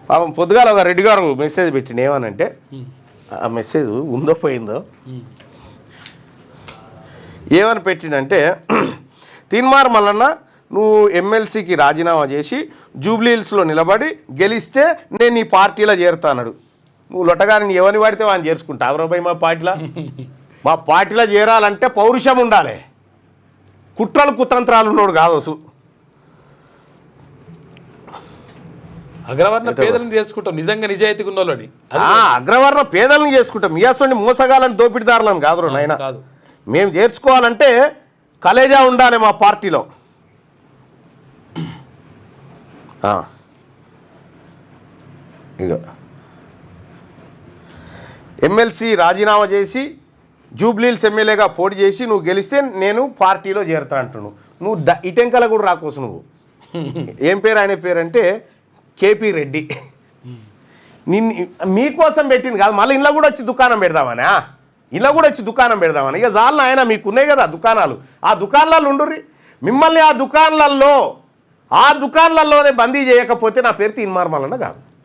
పాపం పొద్దుగాల ఒక రెడ్డి గారు మెసేజ్ పెట్టిండు ఏమనంటే ఆ మెసేజ్ ఉందో పోయిందో ఏమని పెట్టిండంటే తీన్మార్ మల్లన్న నువ్వు ఎమ్మెల్సీకి రాజీనామా చేసి జూబ్లీహిల్స్లో నిలబడి గెలిస్తే నేను నీ పార్టీలో చేరుతానడు. నువ్వు లొట్టగాని ఎవరిని పడితే వాడిని చేర్చుకుంటావు రాబాయి మా పార్టీలో చేరాలంటే పౌరుషం ఉండాలి, కుట్రలు కుతంత్రాలు ఉన్నాడు కాదు. అగ్రవర్ణ పేదలను చేసుకుంటాం, నిజంగా నిజాయితీగా ఉన్న వాళ్ళని. అగ్రవర్ణ పేదలను చేసుకుంటాం, మీయాసోని మోసగాలని దోపిడిదారులను కాదు నాయన. మేము చేర్చుకోవాలంటే కలేజా ఉండాలి మా పార్టీలో. ఇక ఎమ్మెల్సీ రాజీనామా చేసి జూబ్లీహిల్స్ ఎమ్మెల్యేగా పోటీ చేసి నువ్వు గెలిస్తే నేను పార్టీలో చేరుతా అంటున్నావు. నువ్వు ఇటెంకల కూడా రాకోసు. నువ్వు ఏం పేరు ఆయన పేరు అంటే కేపీ రెడ్డి. మీకోసం పెట్టింది కాదు, మళ్ళీ ఇంట్లో కూడా వచ్చి దుకాణం పెడదామనా, ఇలా కూడా వచ్చి దుకాణం పెడదామని. ఇక జాలను ఆయన మీకున్నాయి కదా దుకాణాలు, ఆ దుకాణాలు ఉండుర్రి. మిమ్మల్ని ఆ దుకాణాలలోనే బందీ చేయకపోతే నా పేరు తీన్మార్ మల్లన్న కాదు.